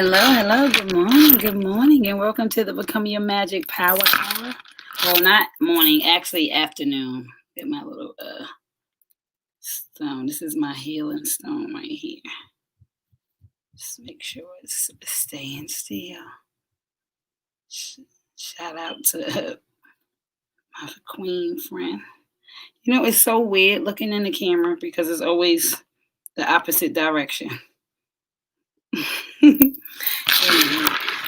Hello, good morning, and welcome to the Become Your Magic Power Hour. Well, not morning, actually afternoon. Get my little stone. This is my healing stone right here. Just make sure it's staying still. Shout out to my queen friend. You know, it's so weird looking in the camera because it's always the opposite direction.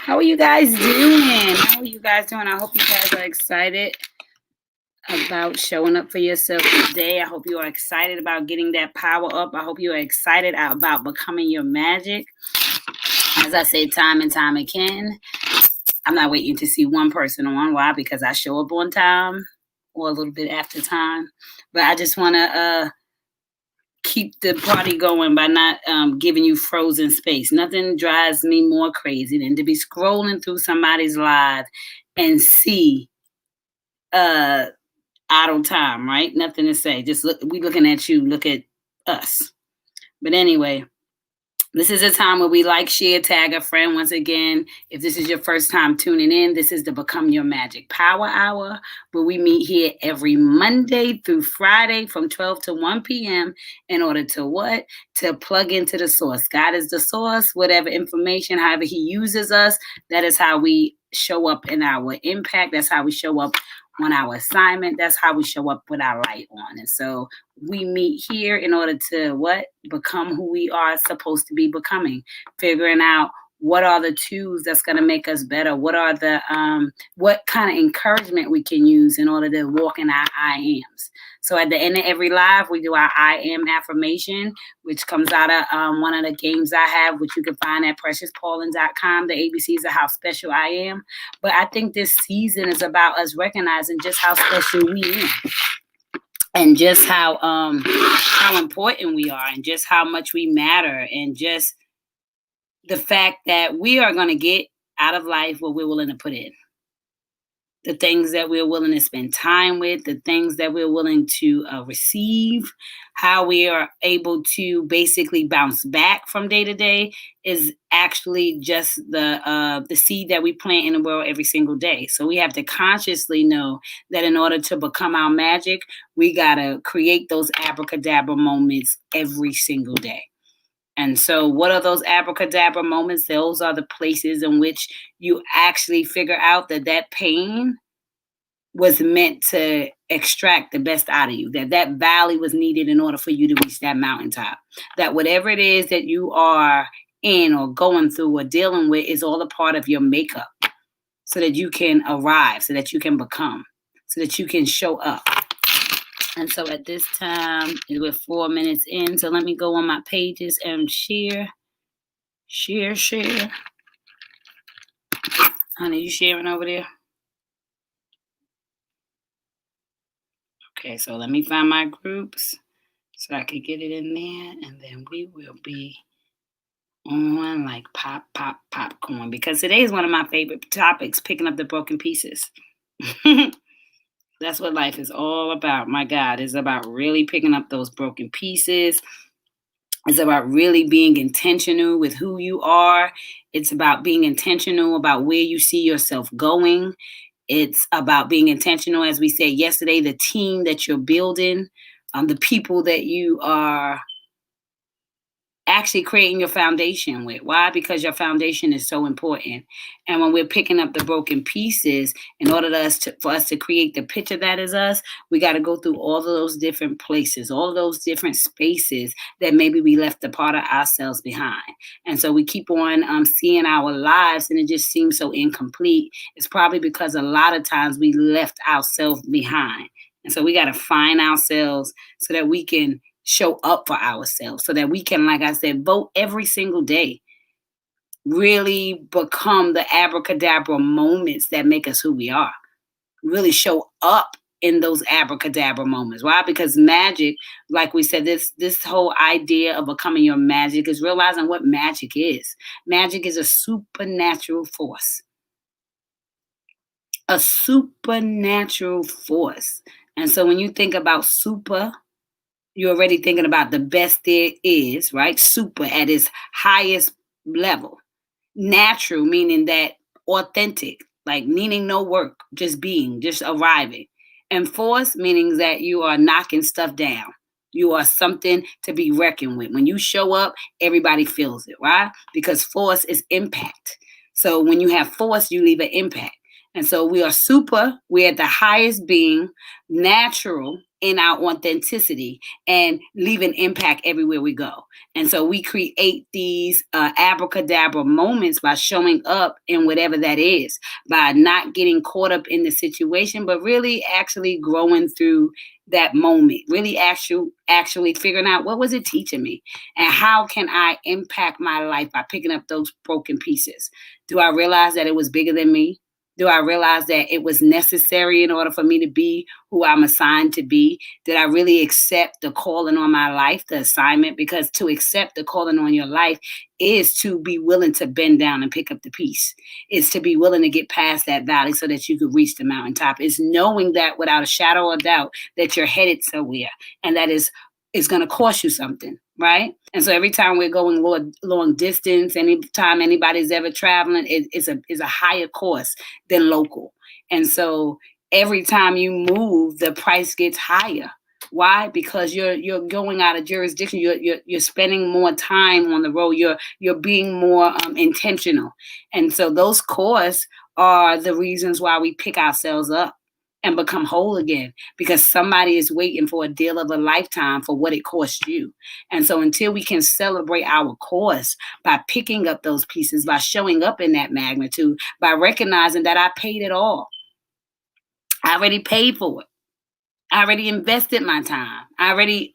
How are you guys doing? I hope you guys are excited about showing up for yourself today. I hope you are excited about getting that power up. I hope you are excited about becoming your magic. As I say time and time again, I'm not waiting to see one person on. Why? Because I show up on time or a little bit after time. But I just want to keep the party going by not giving you frozen space. Nothing drives me more crazy than to be scrolling through somebody's live and see idle time, right? Nothing to say. Just look, we looking at you, look at us. But anyway, this is a time where we like, share, tag a friend. Once again, if this is your first time tuning in, this is the Become Your Magic Power Hour, where we meet here every Monday through Friday from 12 to 1 p.m. in order to what? To plug into the source. God is the source. Whatever information, however he uses us, that is how we show up in our impact. That's how we show up on our assignment. That's how we show up with our light on. And so we meet here in order to what? Become who we are supposed to be becoming. Figuring out what are the tools that's going to make us better. What are the what kind of encouragement we can use in order to walk in our I ams. So at the end of every live, we do our I am affirmation, which comes out of one of the games I have, which you can find at preciouspaulin.com, the ABCs of how special I am. But I think this season is about us recognizing just how special we are. And just how important we are, and just how much we matter, and just the fact that we are going to get out of life what we're willing to put in. The things that we're willing to spend time with, the things that we're willing to receive, how we are able to basically bounce back from day to day is actually just the seed that we plant in the world every single day. So we have to consciously know that in order to become our magic, we got to create those abracadabra moments every single day. And so what are those abracadabra moments? Those are the places in which you actually figure out that pain was meant to extract the best out of you, that valley was needed in order for you to reach that mountaintop, that whatever it is that you are in or going through or dealing with is all a part of your makeup so that you can arrive, so that you can become, so that you can show up. And so at this time, we're 4 minutes in. So let me go on my pages and share. Honey, you sharing over there? Okay, so let me find my groups so I can get it in there. And then we will be on like popcorn. Because today is one of my favorite topics, picking up the broken pieces. That's what life is all about. My God, it's about really picking up those broken pieces. It's about really being intentional with who you are. It's about being intentional about where you see yourself going. It's about being intentional, as we said yesterday, the team that you're building, the people that you are actually creating your foundation with. Why? Because your foundation is so important. And when we're picking up the broken pieces, in order for us to create the picture that is us, we got to go through all of those different places, all of those different spaces that maybe we left a part of ourselves behind. And so we keep on seeing our lives and it just seems so incomplete. It's probably because a lot of times we left ourselves behind. And so we got to find ourselves so that we can show up for ourselves, so that we can, like I said, vote every single day, really become the abracadabra moments that make us who we are, really show up in those abracadabra moments. Why? Because magic, like we said, this whole idea of becoming your magic is realizing what magic is. Magic is a supernatural force. A supernatural force. And so when you think about super, you're already thinking about the best there is, right? Super at its highest level. Natural, meaning that authentic, like meaning no work, just being, just arriving. And force, meaning that you are knocking stuff down. You are something to be reckoned with. When you show up, everybody feels it, right? Because force is impact. So when you have force, you leave an impact. And so we are super, we're at the highest being, natural in our authenticity, and leave an impact everywhere we go. And so we create these abracadabra moments by showing up in whatever that is, by not getting caught up in the situation, but really actually growing through that moment, really actually figuring out what was it teaching me, and how can I impact my life by picking up those broken pieces. Do I realize that it was bigger than me? Do I realize that it was necessary in order for me to be who I'm assigned to be? Did I really accept the calling on my life, the assignment? Because to accept the calling on your life is to be willing to bend down and pick up the piece. It's to be willing to get past that valley so that you could reach the mountaintop. It's knowing that without a shadow of doubt that you're headed somewhere, and that is going to cost you something, right? And so every time we're going long distance, anytime anybody's ever traveling, is a higher cost than local. And so every time you move, the price gets higher. Why? Because you're going out of jurisdiction. You're spending more time on the road. You're being more intentional, and so those costs are the reasons why we pick ourselves up and become whole again, because somebody is waiting for a deal of a lifetime for what it cost you. And so until we can celebrate our cost by picking up those pieces, by showing up in that magnitude, by recognizing that I paid it all. I already paid for it. I already invested my time. I already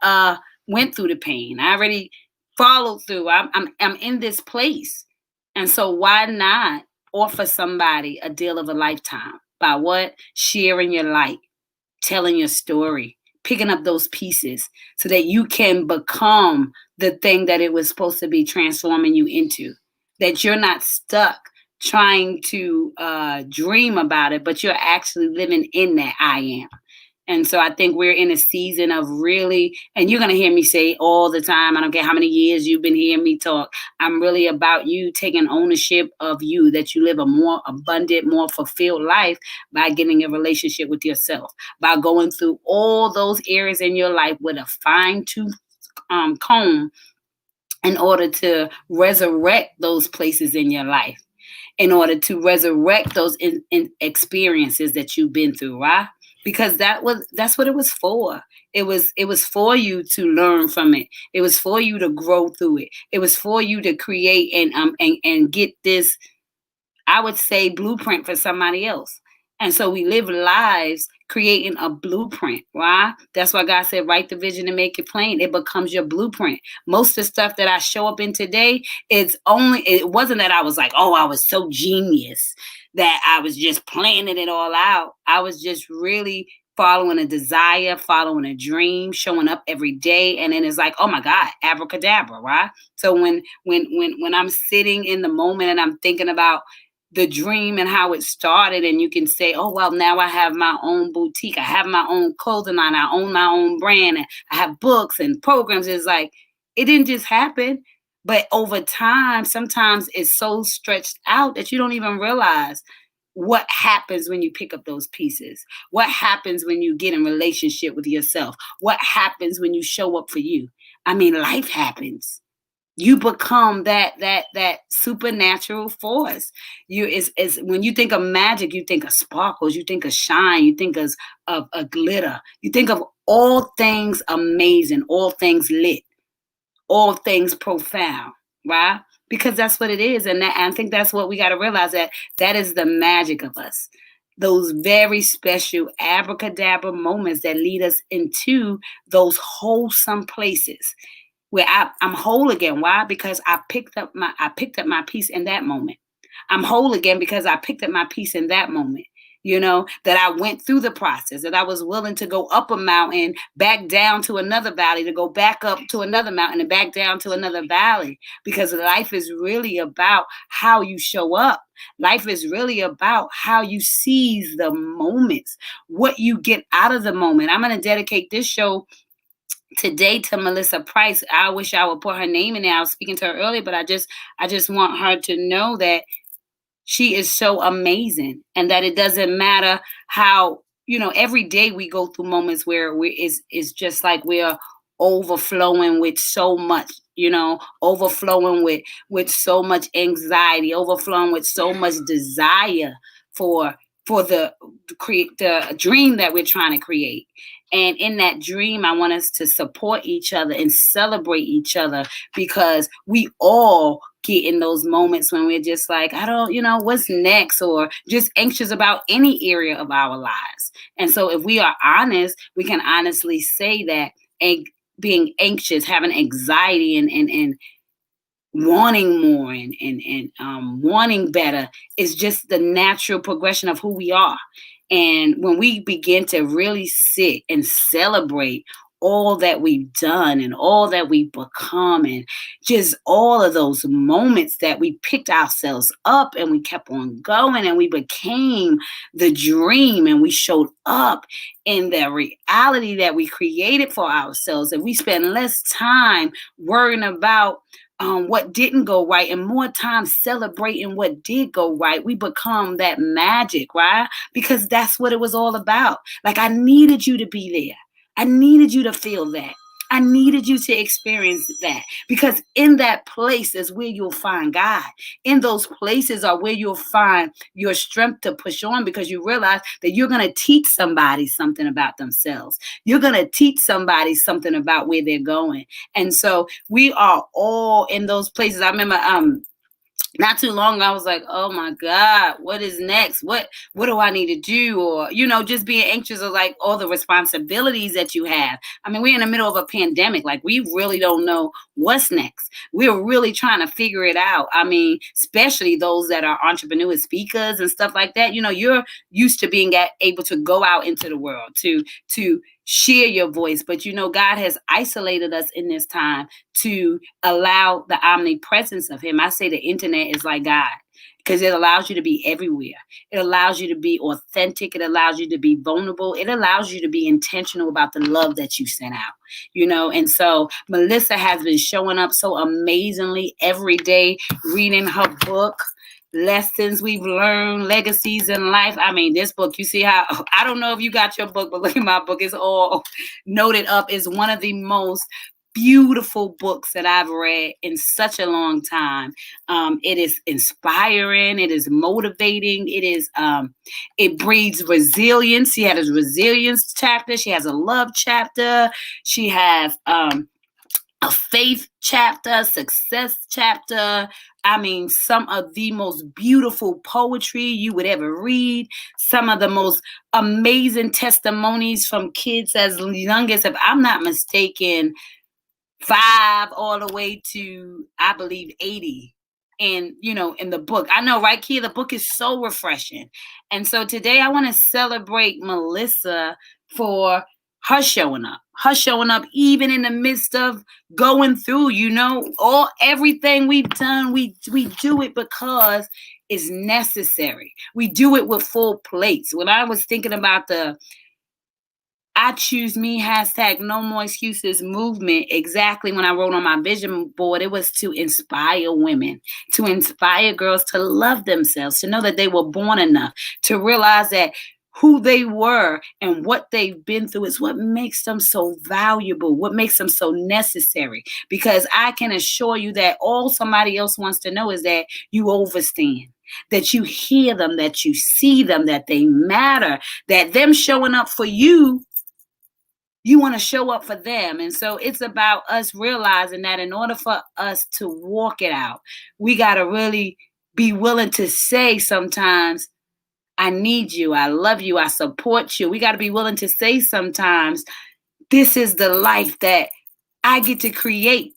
went through the pain. I already followed through. I'm in this place. And so why not offer somebody a deal of a lifetime by what? Sharing your light, telling your story, picking up those pieces so that you can become the thing that it was supposed to be transforming you into. That you're not stuck trying to dream about it, but you're actually living in that I am. And so I think we're in a season of really, and you're going to hear me say all the time, I don't care how many years you've been hearing me talk, I'm really about you taking ownership of you, that you live a more abundant, more fulfilled life by getting a relationship with yourself, by going through all those areas in your life with a fine-tooth comb in order to resurrect those places in your life, in order to resurrect those experiences that you've been through, right? Because that's what it was for. It was for you to learn from it. It was for you to grow through it. It was for you to create and get this, I would say, blueprint for somebody else. And so we live lives creating a blueprint. Why? That's why God said, write the vision and make it plain. It becomes your blueprint. Most of the stuff that I show up in today, it wasn't that I was like, oh, I was so genius that I was just planning it all out. I was just really following a desire, following a dream, showing up every day. And then it's like, oh my God, abracadabra, right? So when I'm sitting in the moment and I'm thinking about the dream and how it started, and you can say, oh well, now I have my own boutique, I have my own clothing line, I own my own brand, and I have books and programs. It's like it didn't just happen, but over time sometimes it's so stretched out that you don't even realize what happens when you pick up those pieces, what happens when you get in relationship with yourself, what happens when you show up for you. I mean, life happens. You become that supernatural force. You is when you think of magic, you think of sparkles, you think of shine, you think of a glitter, you think of all things amazing, all things lit, all things profound, right? Because that's what it is. And I think that's what we got to realize, that is the magic of us. Those very special abracadabra moments that lead us into those wholesome places where I'm whole again. Why? Because I picked up my peace in that moment. I'm whole again because I picked up my peace in that moment. That I went through the process, that I was willing to go up a mountain, back down to another valley, to go back up to another mountain and back down to another valley, because life is really about how you show up. Life is really about how you seize the moments, what you get out of the moment. I'm going to dedicate this show today to Melissa Price. I wish I would put her name in there. I was speaking to her earlier, but I just want her to know that she is so amazing, and that it doesn't matter how, every day we go through moments where it's just like we're overflowing with so much, overflowing with so much anxiety, overflowing with so much desire for the create the dream that we're trying to create. And in that dream, I want us to support each other and celebrate each other, because we all get in those moments when we're just like, I don't, what's next, or just anxious about any area of our lives. And so if we are honest, we can honestly say that being anxious, having anxiety, and wanting more, and wanting better is just the natural progression of who we are. And when we begin to really sit and celebrate all that we've done and all that we've become, and just all of those moments that we picked ourselves up and we kept on going and we became the dream and we showed up in the reality that we created for ourselves, and we spend less time worrying about what didn't go right and more time celebrating what did go right, we become that magic, right? Because that's what it was all about. Like, I needed you to be there. I needed you to feel that. I needed you to experience that, because in that place is where you'll find God. In those places are where you'll find your strength to push on, because you realize that you're going to teach somebody something about themselves. You're going to teach somebody something about where they're going. And so we are all in those places. I remember not too long ago, I was like, oh my God, what is next? What do I need to do? Or, just being anxious of like all the responsibilities that you have. I mean, we're in the middle of a pandemic. Like, we really don't know what's next. We're really trying to figure it out. I mean, especially those that are entrepreneurs, speakers and stuff like that. You're used to being able to go out into the world to share your voice. But, God has isolated us in this time to allow the omnipresence of him. I say the internet is like God, because it allows you to be everywhere. It allows you to be authentic. It allows you to be vulnerable. It allows you to be intentional about the love that you sent out, And so Melissa has been showing up so amazingly every day, reading her book, Lessons We've Learned, Legacies in Life. I mean, this book, you see how, I don't know if you got your book, but look at my book. It's all noted up. It's one of the most beautiful books that I've read in such a long time. It is inspiring. It is motivating. It breeds resilience. She has a resilience chapter. She has a love chapter. She has a faith chapter, success chapter. I mean, some of the most beautiful poetry you would ever read. Some of the most amazing testimonies from kids as young as, if I'm not mistaken, 5 all the way to, I believe, 80. And, in the book, I know, right, Kia, the book is so refreshing. And so today I want to celebrate Melissa for her showing up even in the midst of going through, everything we've done. We do it because it's necessary. We do it with full plates. When I was thinking about the I Choose Me, #No More Excuses movement, exactly when I wrote on my vision board, it was to inspire women, to inspire girls to love themselves, to know that they were born enough, to realize that who they were and what they've been through is what makes them so valuable, what makes them so necessary. Because I can assure you that all somebody else wants to know is that you overstand, that you hear them, that you see them, that they matter, that them showing up for you, you want to show up for them. And so it's about us realizing that in order for us to walk it out, we got to really be willing to say sometimes, I need you, I love you, I support you. We got to be willing to say sometimes, this is the life that I get to create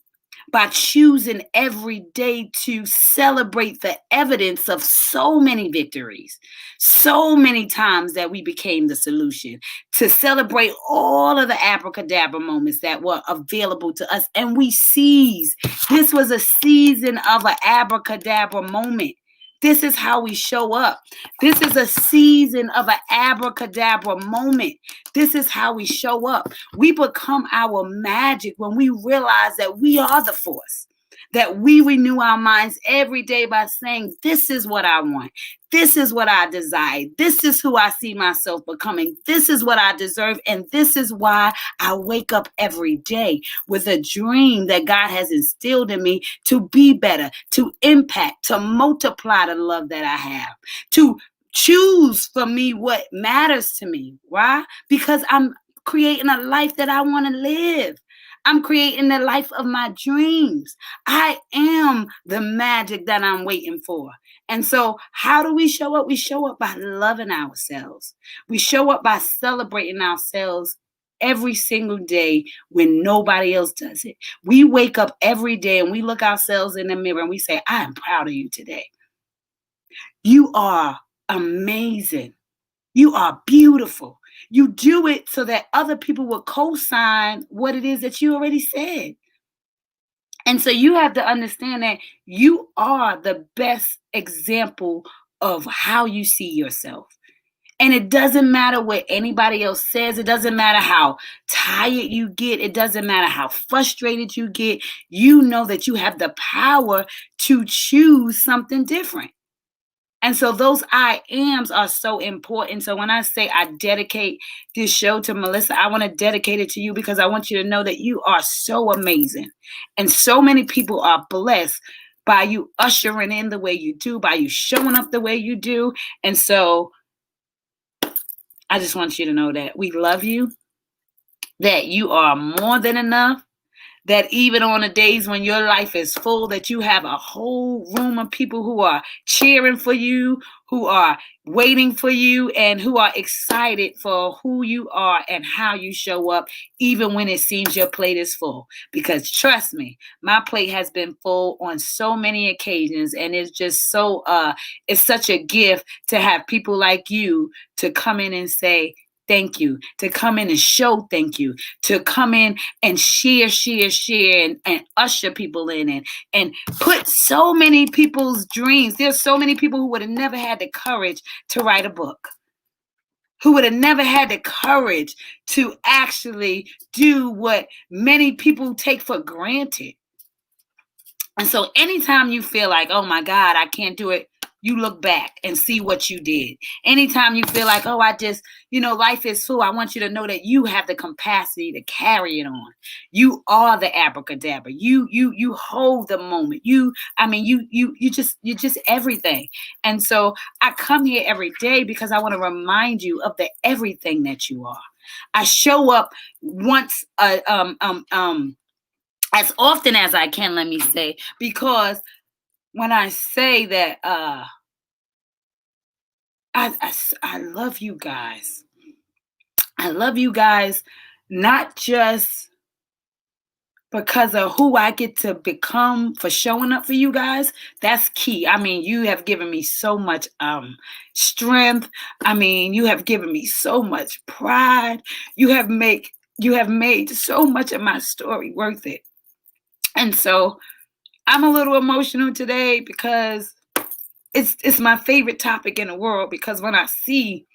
by choosing every day to celebrate the evidence of so many victories, so many times that we became the solution, to celebrate all of the abracadabra moments that were available to us. And we seized. This was a season of an abracadabra moment. This is how we show up. This is a season of an abracadabra moment. This is how we show up. We become our magic when we realize that we are the force. That we renew our minds every day by saying, this is what I want. This is what I desire. This is who I see myself becoming. This is what I deserve. And this is why I wake up every day with a dream that God has instilled in me to be better, to impact, to multiply the love that I have, to choose for me what matters to me. Why? Because I'm creating a life that I want to live. I'm creating the life of my dreams. I am the magic that I'm waiting for. And so, how do we show up? We show up by loving ourselves. We show up by celebrating ourselves every single day when nobody else does it. We wake up every day and we look ourselves in the mirror and we say, I am proud of you today. You are amazing. You are beautiful. You do it so that other people will co-sign what it is that you already said. And so you have to understand that you are the best example of how you see yourself. And it doesn't matter what anybody else says. It doesn't matter how tired you get. It doesn't matter how frustrated you get. You know that you have the power to choose something different. And so those I ams are so important. So when I say I dedicate this show to Melissa, I want to dedicate it to you because I want you to know that you are so amazing. And so many people are blessed by you ushering in the way you do, by you showing up the way you do. And so I just want you to know that we love you, that you are more than enough, that even on the days when your life is full, that you have a whole room of people who are cheering for you, who are waiting for you, and who are excited for who you are and how you show up, even when it seems your plate is full. Because trust me, my plate has been full on so many occasions, and it's just so, it's such a gift to have people like you to come in and say, thank you, to come in and show thank you, to come in and share, and usher people in and put so many people's dreams. There's so many people who would have never had the courage to write a book, who would have never had the courage to actually do what many people take for granted. And so anytime you feel like, oh my God, I can't do it, you look back and see what you did. Anytime you feel like, oh, I just, life is full, I want you to know that you have the capacity to carry it on. You are the abracadabra. You hold the moment. You're just everything. And so I come here every day because I want to remind you of the everything that you are. I show up once as often as I can, let me say, because when I say that I love you guys. I love you guys not just because of who I get to become for showing up for you guys. That's key. I mean, you have given me so much strength. I mean, you have given me so much pride. You have made so much of my story worth it. And so I'm a little emotional today because it's my favorite topic in the world, because when I see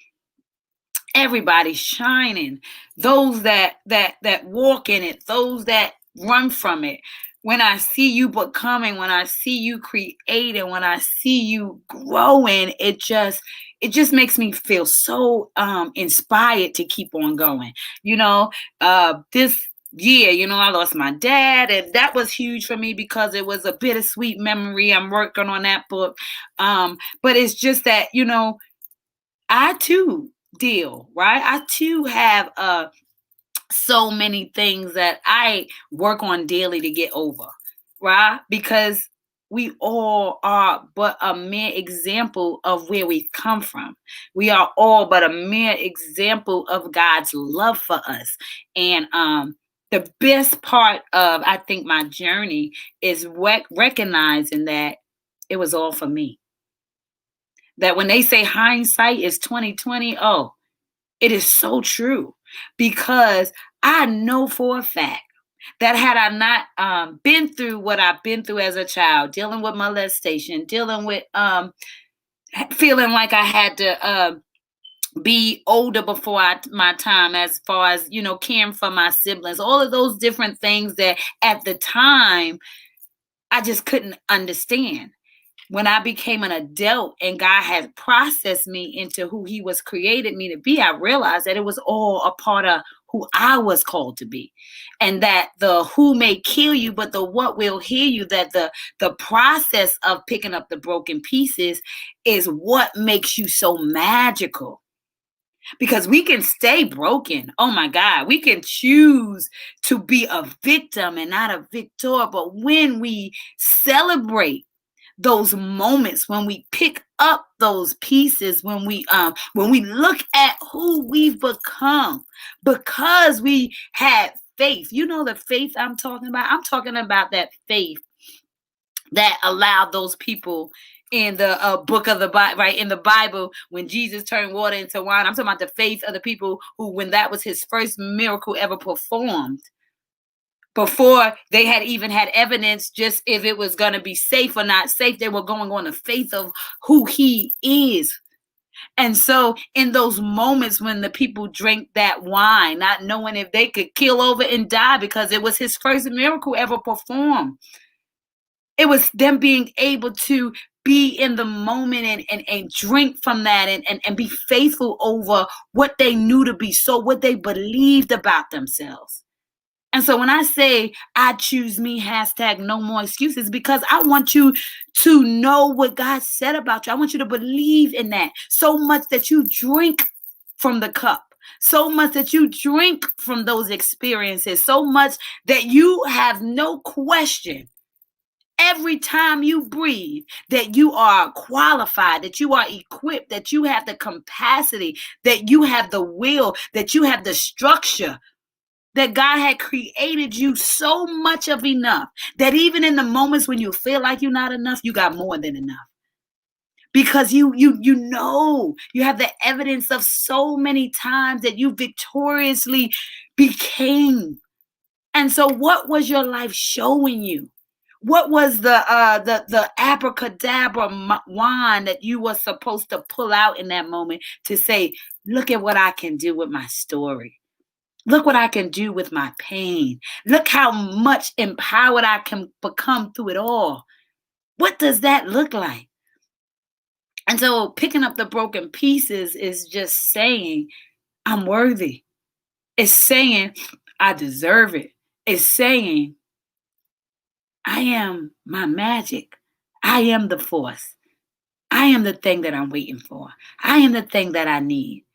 everybody shining, those that walk in it, those that run from it, when I see you becoming, when I see you creating, when I see you growing, it just makes me feel so inspired to keep on going. This year, I lost my dad, and that was huge for me because it was a bittersweet memory. I'm working on that book. But it's just that, I too deal, right? I too have so many things that I work on daily to get over, right? Because we all are but a mere example of where we've come from. We are all but a mere example of God's love for us. And the best part of, I think, my journey is recognizing that it was all for me. That when they say hindsight is 2020, oh, it is so true, because I know for a fact that had I not been through what I've been through as a child, dealing with molestation, dealing with feeling like I had to be older before my time, as far as, caring for my siblings, all of those different things that at the time I just couldn't understand. When I became an adult and God had processed me into who He was created me to be, I realized that it was all a part of who I was called to be. And that the who may kill you, but the what will heal you, that the process of picking up the broken pieces is what makes you so magical. Because we can stay broken. Oh my God. We can choose to be a victim and not a victor. But when we celebrate those moments, when we pick up those pieces, when we look at who we've become because we had faith. You know the faith I'm talking about? I'm talking about that faith that allowed those people in the book of the Bible, right? In the Bible, when Jesus turned water into wine, I'm talking about the faith of the people who, when that was His first miracle ever performed, before they had even had evidence just if it was going to be safe or not safe, they were going on the faith of who He is. And so in those moments when the people drank that wine, not knowing if they could kill over and die because it was His first miracle ever performed, it was them being able to be in the moment and drink from that and be faithful over what they knew to be so, what they believed about themselves. And so when I say I choose me, hashtag no more excuses, because I want you to know what God said about you. I want you to believe in that so much that you drink from the cup, so much that you drink from those experiences, so much that you have no question every time you breathe that you are qualified, that you are equipped, that you have the capacity, that you have the will, that you have the structure, that God had created you so much of enough that even in the moments when you feel like you're not enough, you got more than enough. Because you know, you have the evidence of so many times that you victoriously became. And so what was your life showing you? What was the abracadabra wand that you were supposed to pull out in that moment to say, look at what I can do with my story. Look what I can do with my pain. Look how much empowered I can become through it all. What does that look like? And so picking up the broken pieces is just saying, I'm worthy. It's saying, I deserve it. It's saying, I am my magic. I am the force. I am the thing that I'm waiting for. I am the thing that I need.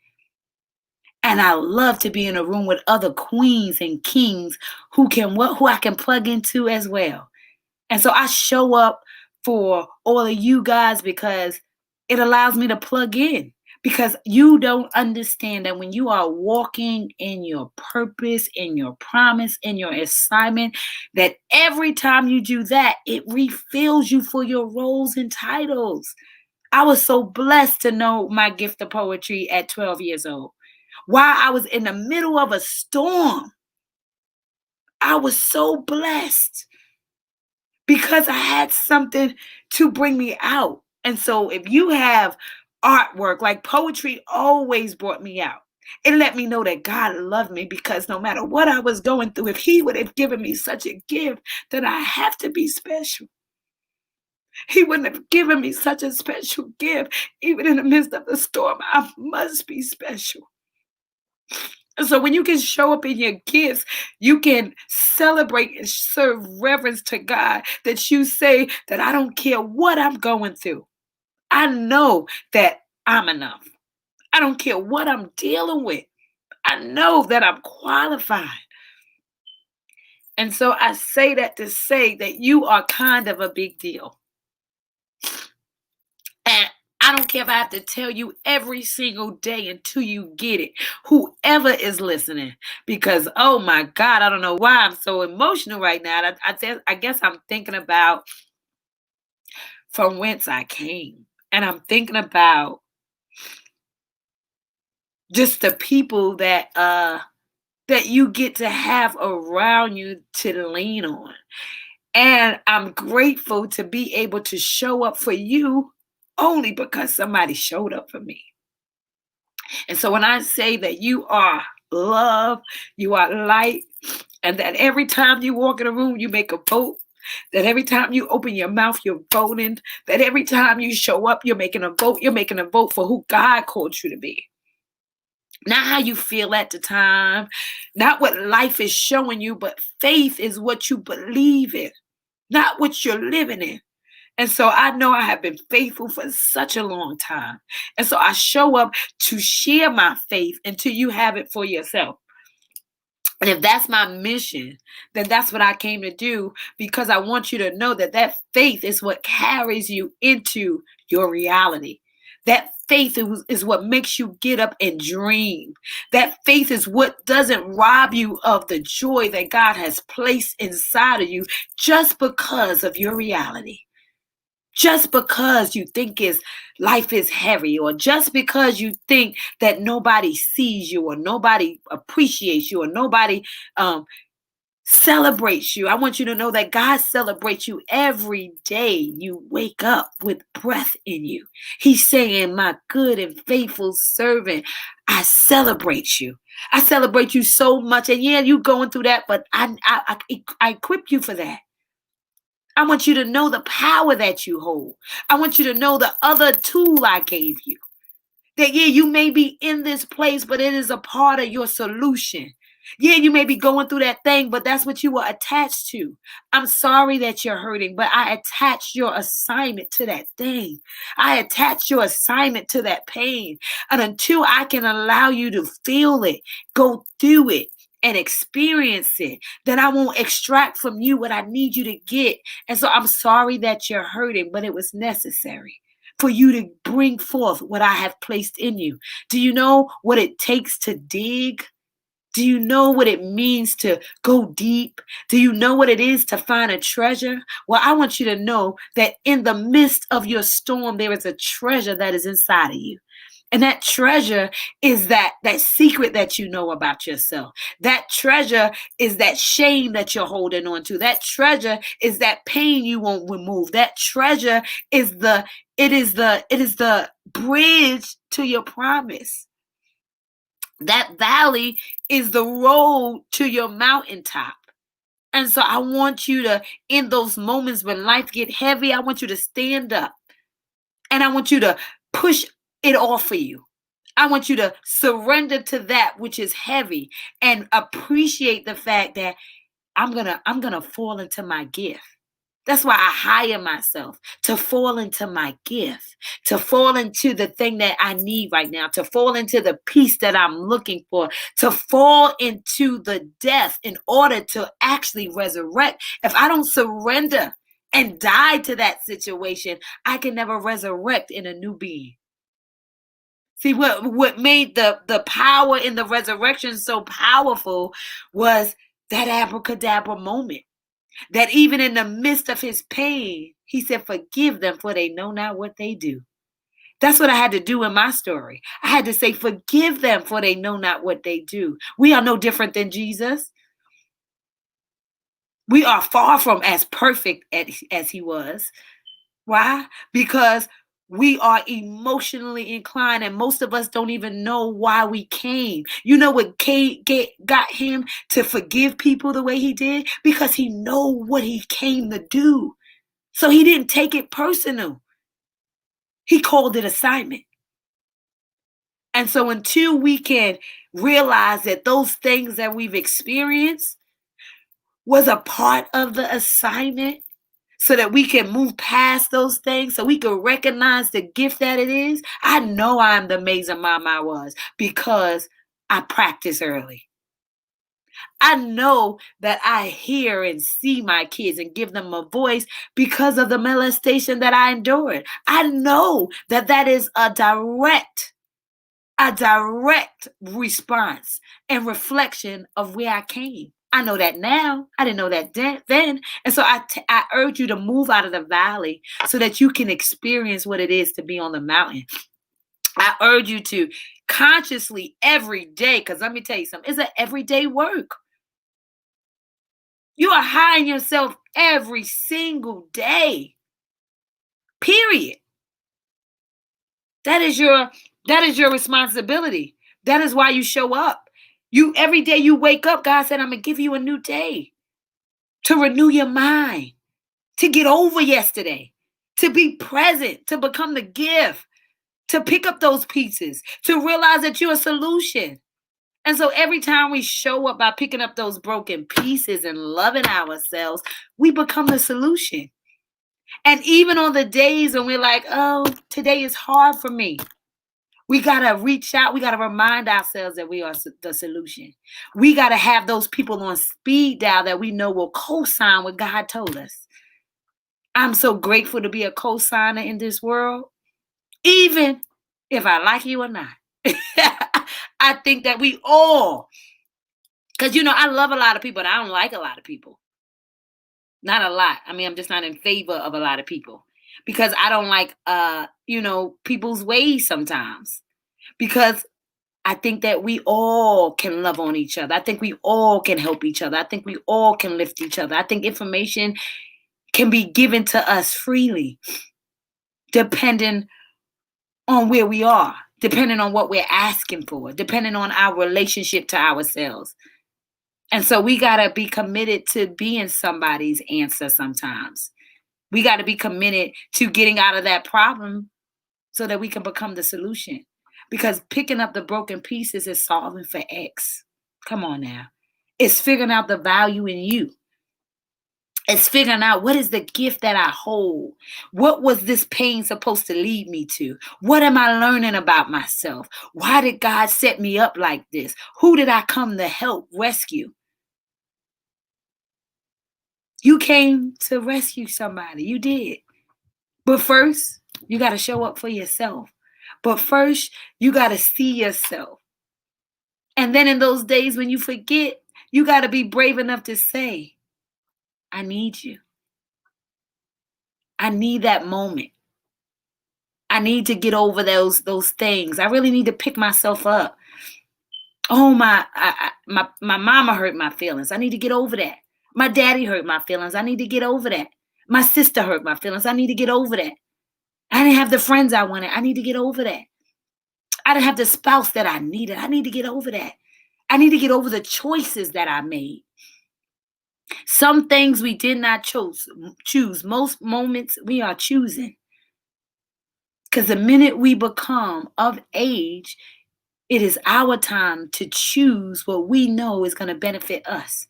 And I love to be in a room with other queens and kings who I can plug into as well. And so I show up for all of you guys because it allows me to plug in. Because you don't understand that when you are walking in your purpose, in your promise, in your assignment, that every time you do that, it refills you for your roles and titles. I was so blessed to know my gift of poetry at 12 years old. While I was in the middle of a storm, I was so blessed because I had something to bring me out. And so if you have artwork, like poetry always brought me out. It let me know that God loved me because no matter what I was going through, if He would have given me such a gift, then I have to be special. He wouldn't have given me such a special gift. Even in the midst of the storm, I must be special. So when you can show up in your gifts, you can celebrate and serve reverence to God, that you say that I don't care what I'm going through. I know that I'm enough. I don't care what I'm dealing with. I know that I'm qualified. And so I say that to say that you are kind of a big deal. And I don't care if I have to tell you every single day until you get it. Whoever is listening, because oh my God, I don't know why I'm so emotional right now. I guess I'm thinking about from whence I came, and I'm thinking about just the people that you get to have around you to lean on. And I'm grateful to be able to show up for you only because somebody showed up for me. And so when I say that you are love, you are light, and that every time you walk in a room, you make a vote, that every time you open your mouth, you're voting, that every time you show up, you're making a vote for who God called you to be. Not how you feel at the time, not what life is showing you, but faith is what you believe in, not what you're living in. And so I know I have been faithful for such a long time. And so I show up to share my faith until you have it for yourself. And if that's my mission, then that's what I came to do, because I want you to know that that faith is what carries you into your reality. That faith is what makes you get up and dream. That faith is what doesn't rob you of the joy that God has placed inside of you just because of your reality. Just because you think life is heavy, or just because you think that nobody sees you, or nobody appreciates you, or nobody um, celebrates you. I want you to know that God celebrates you every day you wake up with breath in you. He's saying, my good and faithful servant, I celebrate you. I celebrate you so much. And yeah, you going through that, but I equip you for that. I want you to know the power that you hold. I want you to know the other tool I gave you. That, yeah, you may be in this place, but it is a part of your solution. Yeah, you may be going through that thing, but that's what you were attached to. I'm sorry that you're hurting, but I attached your assignment to that thing. I attached your assignment to that pain. And until I can allow you to feel it, go through it, and experience it, then I won't extract from you what I need you to get. And so I'm sorry that you're hurting, but it was necessary for you to bring forth what I have placed in you. Do you know what it takes to dig? Do you know what it means to go deep? Do you know what it is to find a treasure? Well, I want you to know that in the midst of your storm, there is a treasure that is inside of you. And that treasure is that secret that you know about yourself. That treasure is that shame that you're holding on to. That treasure is that pain you won't remove. That treasure is the bridge to your promise. That valley is the road to your mountaintop. And so I want you to, in those moments when life get heavy, I want you to stand up, and I want you to push it off for you. I want you to surrender to that which is heavy and appreciate the fact that I'm going to fall into my gift. That's why I hire myself to fall into my gift, to fall into the thing that I need right now, to fall into the peace that I'm looking for, to fall into the death in order to actually resurrect. If I don't surrender and die to that situation, I can never resurrect in a new being. See, what made the power in the resurrection so powerful was that abracadabra moment. That even in the midst of his pain, he said, forgive them, for they know not what they do. That's what I had to do in my story. I had to say, forgive them, for they know not what they do. We are no different than Jesus. We are far from as perfect as he was. Why? Because we are emotionally inclined, and most of us don't even know why we came. You know what got him to forgive people the way he did? Because he know what he came to do. So he didn't take it personal. He called it assignment. And so until we can realize that those things that we've experienced was a part of the assignment, so that we can move past those things, so we can recognize the gift that it is. I know I'm the amazing mom I was because I practiced early. I know that I hear and see my kids and give them a voice because of the molestation that I endured. I know that that is a direct response and reflection of where I came. I know that now. I didn't know that then. And so I urge you to move out of the valley so that you can experience what it is to be on the mountain. I urge you to consciously every day, because let me tell you something, it's an everyday work. You are hiring yourself every single day, period. That is your responsibility. That is why you show up. You every day you wake up, God said, I'm gonna give you a new day to renew your mind, to get over yesterday, to be present, to become the gift, to pick up those pieces, to realize that you're a solution. And so every time we show up by picking up those broken pieces and loving ourselves, we become the solution. And even on the days when we're like, oh, today is hard for me, we got to reach out. We got to remind ourselves that we are the solution. We got to have those people on speed dial that we know will co-sign what God told us. I'm so grateful to be a co-signer in this world, even if I like you or not. I think that we all, because, I love a lot of people, but I don't like a lot of people. Not a lot. I mean, I'm just not in favor of a lot of people because I don't like, people's ways sometimes. Because I think that we all can love on each other. I think we all can help each other. I think we all can lift each other. I think information can be given to us freely, depending on where we are, depending on what we're asking for, depending on our relationship to ourselves. And so we got to be committed to being somebody's answer sometimes. We got to be committed to getting out of that problem so that we can become the solution. Because picking up the broken pieces is solving for X. Come on now. It's figuring out the value in you. It's figuring out what is the gift that I hold. What was this pain supposed to lead me to? What am I learning about myself? Why did God set me up like this? Who did I come to help rescue? You came to rescue somebody. You did. But first, you got to show up for yourself. But first, you got to see yourself. And then in those days when you forget, you got to be brave enough to say, I need you. I need that moment. I need to get over those things. I really need to pick myself up. Oh, my mama hurt my feelings. I need to get over that. My daddy hurt my feelings. I need to get over that. My sister hurt my feelings. I need to get over that. I didn't have the friends I wanted. I need to get over that. I didn't have the spouse that I needed. I need to get over that. I need to get over the choices that I made. Some things we did not choose. Most moments we are choosing. Because the minute we become of age, it is our time to choose what we know is going to benefit us.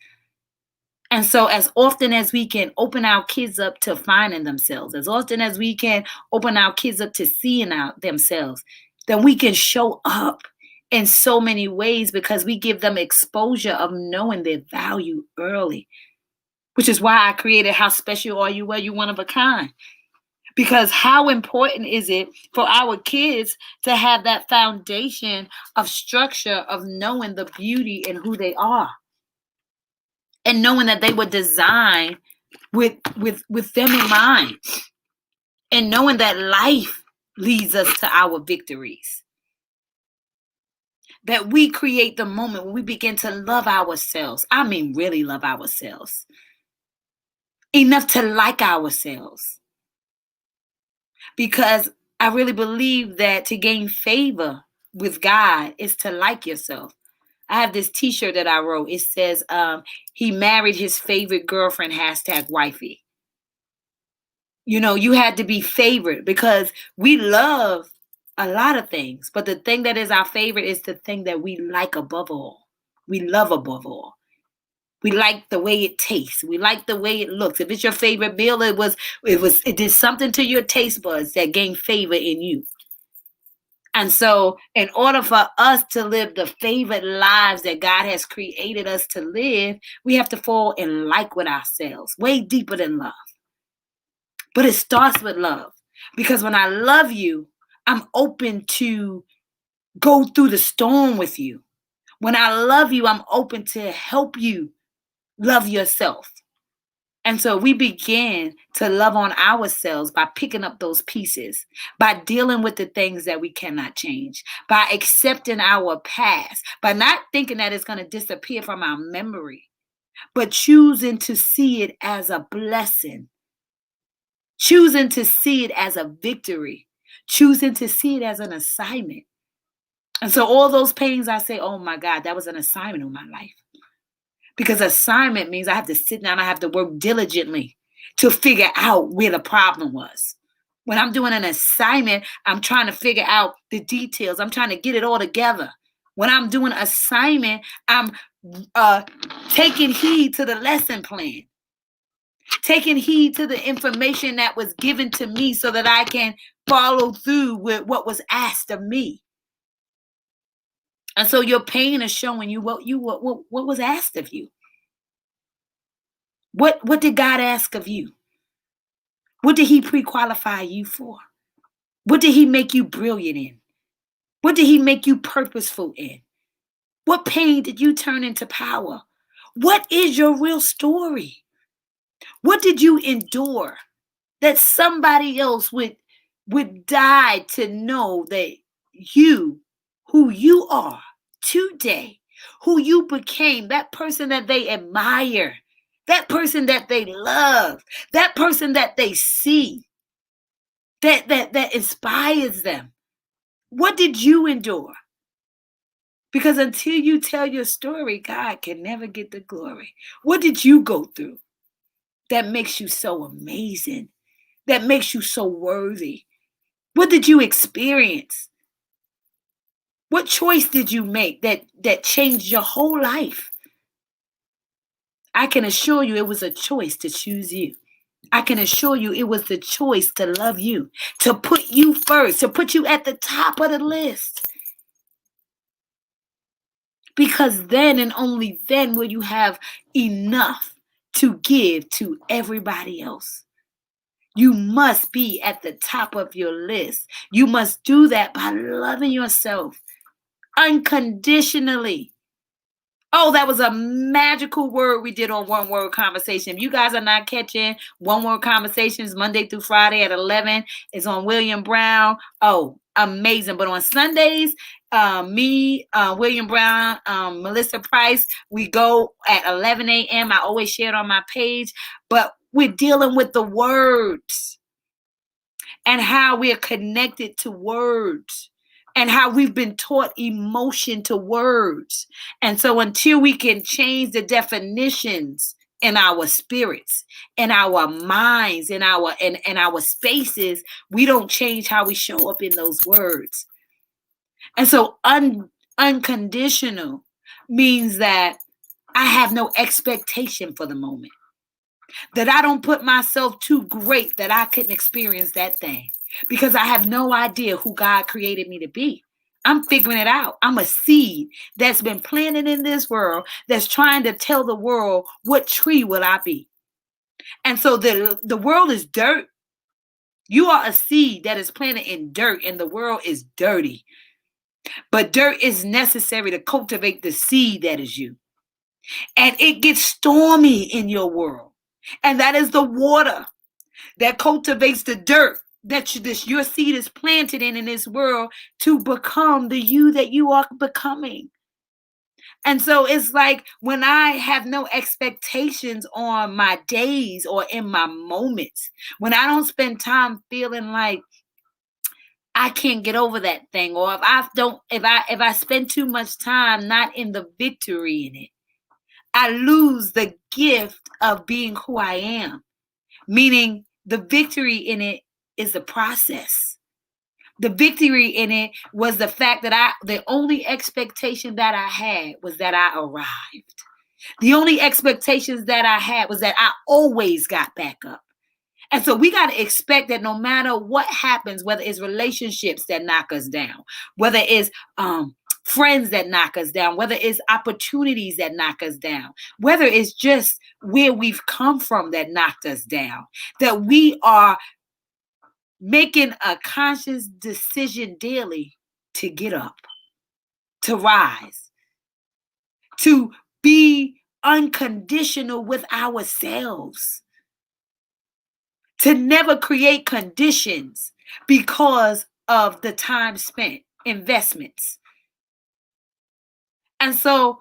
And so as often as we can open our kids up to finding themselves, as often as we can open our kids up to seeing out themselves, then we can show up in so many ways because we give them exposure of knowing their value early, which is why I created How Special Are You? Well, you're one of a kind. Because how important is it for our kids to have that foundation of structure of knowing the beauty in who they are and knowing that they were designed with them in mind and knowing that life leads us to our victories. That we create the moment when we begin to love ourselves. I mean, really love ourselves. Enough to like ourselves. Because I really believe that to gain favor with God is to like yourself. I have this t-shirt that I wrote. It says, he married his favorite girlfriend, #wifey. You had to be favored because we love a lot of things. But the thing that is our favorite is the thing that we like above all. We love above all. We like the way it tastes. We like the way it looks. If it's your favorite meal, it did something to your taste buds that gained favor in you. And so in order for us to live the favored lives that God has created us to live, we have to fall in like with ourselves, way deeper than love. But it starts with love. Because when I love you, I'm open to go through the storm with you. When I love you, I'm open to help you love yourself. And so we begin to love on ourselves by picking up those pieces, by dealing with the things that we cannot change, by accepting our past, by not thinking that it's going to disappear from our memory, but choosing to see it as a blessing, choosing to see it as a victory, choosing to see it as an assignment. And so all those pains, I say, oh my God, that was an assignment on my life. Because assignment means I have to sit down, I have to work diligently to figure out where the problem was. When I'm doing an assignment, I'm trying to figure out the details. I'm trying to get it all together. When I'm doing assignment, I'm taking heed to the lesson plan, taking heed to the information that was given to me so that I can follow through with what was asked of me. And so your pain is showing you what was asked of you. What did God ask of you? What did he pre-qualify you for? What did he make you brilliant in? What did he make you purposeful in? What pain did you turn into power? What is your real story? What did you endure that somebody else would die to know that you, who you are today, who you became, that person that they admire, that person that they love, that person that they see, that inspires them. What did you endure? Because until you tell your story, God can never get the glory. What did you go through that makes you so amazing, that makes you so worthy? What did you experience? What choice did you make that changed your whole life? I can assure you it was a choice to choose you. I can assure you it was the choice to love you, to put you first, to put you at the top of the list. Because then and only then will you have enough to give to everybody else. You must be at the top of your list. You must do that by loving yourself unconditionally. Oh, that was a magical word we did on One Word Conversation. If you guys are not catching One Word Conversations Monday through Friday at 11, it's on William Brown. Oh, amazing. But on Sundays, William Brown, Melissa Price, we go at 11 a.m. I always share it on my page. But we're dealing with the words and how we are connected to words, and how we've been taught emotion to words. And so until we can change the definitions in our spirits, in our minds, in our spaces, we don't change how we show up in those words. And so unconditional means that I have no expectation for the moment, that I don't put myself too great that I couldn't experience that thing, because I have no idea who God created me to be. I'm figuring it out. I'm a seed that's been planted in this world that's trying to tell the world, what tree will I be? And so the world is dirt. You are a seed that is planted in dirt, and the world is dirty. But dirt is necessary to cultivate the seed that is you. And it gets stormy in your world. And that is the water that cultivates the dirt that your seed is planted in this world to become the you that you are becoming. And so it's like when I have no expectations on my days or in my moments, when I don't spend time feeling like I can't get over that thing, or if I spend too much time not in the victory in it, I lose the gift of being who I am. Meaning the victory in it is the process. The victory in it was the fact that the only expectation that I had was that I arrived. The only expectations that I had was that I always got back up. And so we got to expect that no matter what happens, whether it's relationships that knock us down, whether it's friends that knock us down, whether it's opportunities that knock us down, whether it's just where we've come from that knocked us down, that we are making a conscious decision daily to get up, to rise, to be unconditional with ourselves, to never create conditions because of the time spent, investments. And so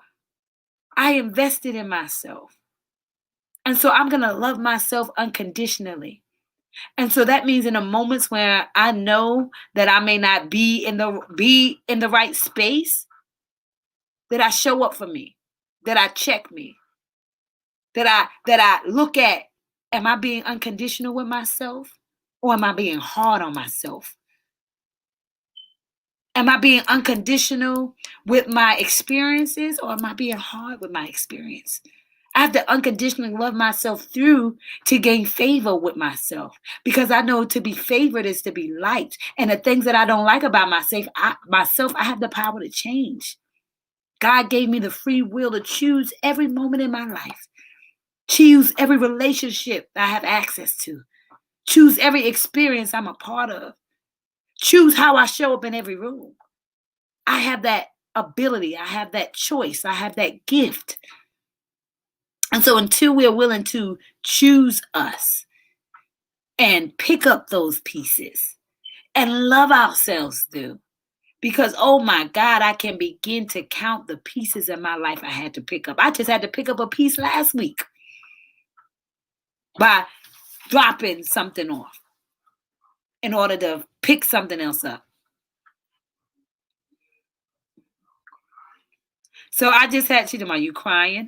I invested in myself. And so I'm going to love myself unconditionally. And so that means in the moments where I know that I may not be in the right space, that I show up for me, that I check me, that I look at, am I being unconditional with myself or am I being hard on myself? Am I being unconditional with my experiences or am I being hard with my experience? I have to unconditionally love myself through to gain favor with myself because I know to be favored is to be liked. And the things that I don't like about myself, I have the power to change. God gave me the free will to choose every moment in my life, choose every relationship I have access to, choose every experience I'm a part of, choose how I show up in every room. I have that ability. I have that choice. I have that gift. And so until we're willing to choose us and pick up those pieces and love ourselves through, because oh my God, I can begin to count the pieces in my life I had to pick up. I just had to pick up a piece last week by dropping something off in order to pick something else up. So I just had, she's about, you crying?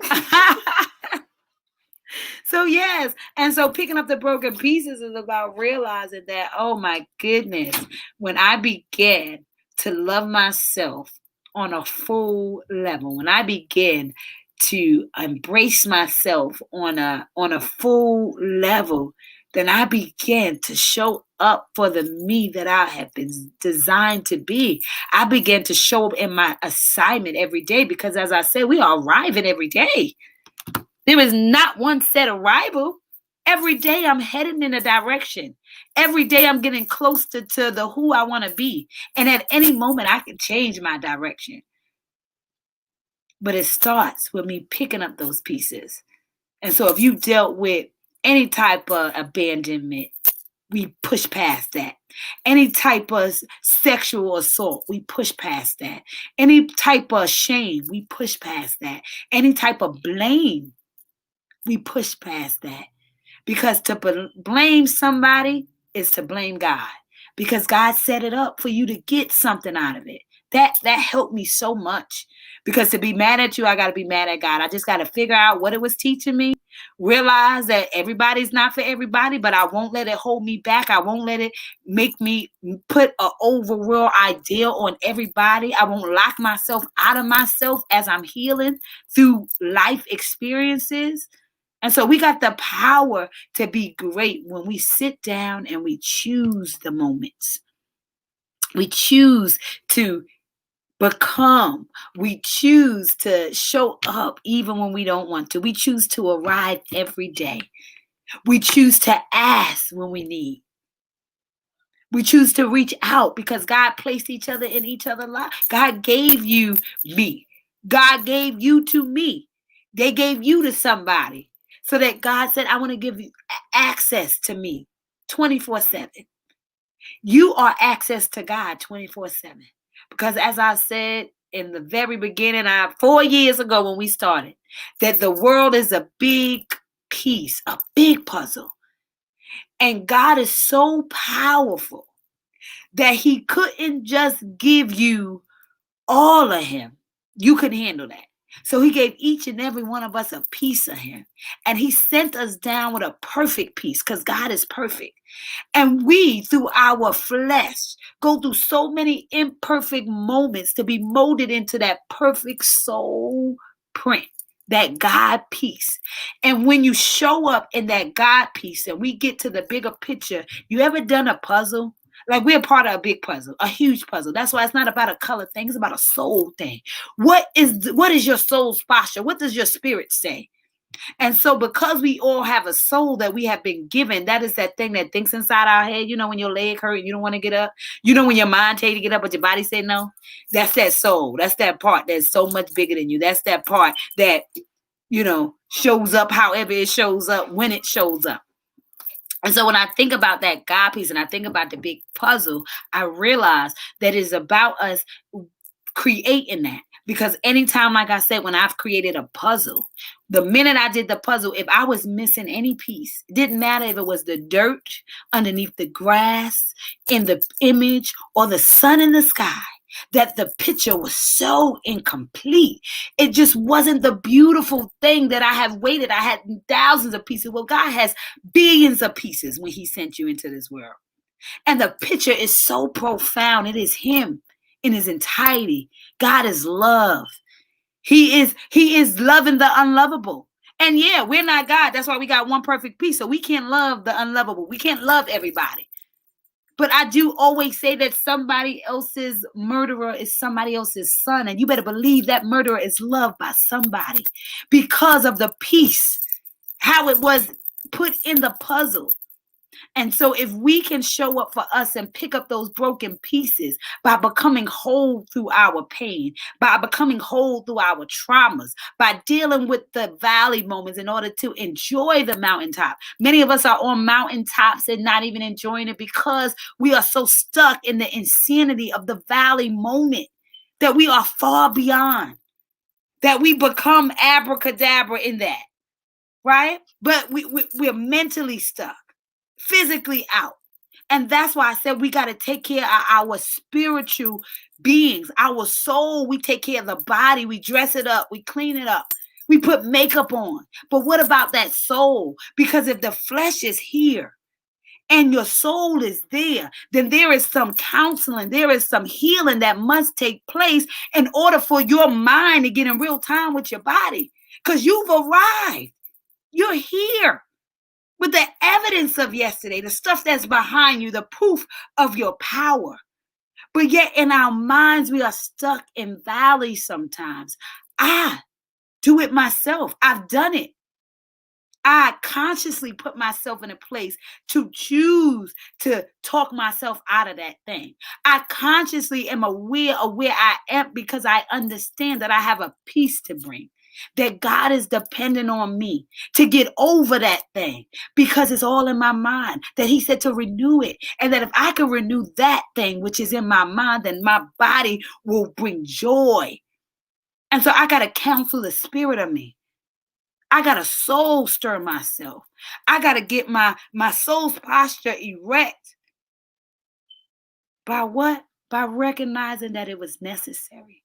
So yes, and so picking up the broken pieces is about realizing that, oh my goodness, when I began to love myself on a full level, when I began to embrace myself on a full level, then I began to show up for the me that I have been designed to be. I began to show up in my assignment every day because, as I said, we are arriving every day. There is not one set arrival. Every day I'm heading in a direction. Every day I'm getting closer to the who I want to be. And at any moment I can change my direction. But it starts with me picking up those pieces. And so if you dealt with any type of abandonment, we push past that. Any type of sexual assault, we push past that. Any type of shame, we push past that. Any type of blame, we push past that. Because to blame somebody is to blame God. Because God set it up for you to get something out of it. That helped me so much. Because to be mad at you, I got to be mad at God. I just got to figure out what it was teaching me. Realize that everybody's not for everybody, but I won't let it hold me back. I won't let it make me put an overall idea on everybody. I won't lock myself out of myself as I'm healing through life experiences. And so we got the power to be great when we sit down and we choose the moments. We choose to become. We choose to show up even when we don't want to. We choose to arrive every day. We choose to ask when we need. We choose to reach out because God placed each other in each other's life. God gave you me. God gave you to me. They gave you to somebody. So that God said, I want to give you access to me 24/7. You are access to God 24/7. Because as I said in the very beginning, 4 years ago when we started, that the world is a big piece, a big puzzle. And God is so powerful that he couldn't just give you all of him. You could handle that. So he gave each and every one of us a piece of him. And he sent us down with a perfect piece because God is perfect. And we, through our flesh, go through so many imperfect moments to be molded into that perfect soul print, that God piece. And when you show up in that God piece and we get to the bigger picture, you ever done a puzzle? Like we're part of a big puzzle, a huge puzzle. That's why it's not about a color thing. It's about a soul thing. What is your soul's posture? What does your spirit say? And so because we all have a soul that we have been given, that is that thing that thinks inside our head. You know, when your leg hurt and you don't want to get up. You know, when your mind tells you to get up, but your body said no. That's that soul. That's that part that's so much bigger than you. That's that part that, you know, shows up however it shows up when it shows up. And so when I think about that God piece and I think about the big puzzle, I realize that it's about us creating that. Because anytime, like I said, when I've created a puzzle, the minute I did the puzzle, if I was missing any piece, it didn't matter if it was the dirt underneath the grass, in the image, or the sun in the sky, that the picture was so incomplete. It just wasn't the beautiful thing that I have waited. I had thousands of pieces. Well, God has billions of pieces when he sent you into this world. And the picture is so profound. It is him in his entirety. God is love. He is loving the unlovable. And yeah, we're not God. That's why we got one perfect piece. So we can't love the unlovable. We can't love everybody. But I do always say that somebody else's murderer is somebody else's son. And you better believe that murderer is loved by somebody because of the piece, how it was put in the puzzle. And so if we can show up for us and pick up those broken pieces by becoming whole through our pain, by becoming whole through our traumas, by dealing with the valley moments in order to enjoy the mountaintop. Many of us are on mountaintops and not even enjoying it because we are so stuck in the insanity of the valley moment that we are far beyond, that we become abracadabra in that, right? But we're mentally stuck, physically out. And that's why I said we got to take care of our spiritual beings, our soul. We take care of the body. We dress it up. We clean it up. We put makeup on. But what about that soul? Because if the flesh is here and your soul is there, then there is some counseling. There is some healing that must take place in order for your mind to get in real time with your body. Because you've arrived. You're here. With the evidence of yesterday, the stuff that's behind you, the proof of your power. But yet in our minds, we are stuck in valleys sometimes. I do it myself. I've done it. I consciously put myself in a place to choose to talk myself out of that thing. I consciously am aware of where I am because I understand that I have a peace to bring. That God is dependent on me to get over that thing because it's all in my mind. That he said to renew it. And that if I can renew that thing which is in my mind, then my body will bring joy. And so I got to counsel the spirit of me. I got to soul stir myself. I got to get my soul's posture erect. By what? By recognizing that it was necessary.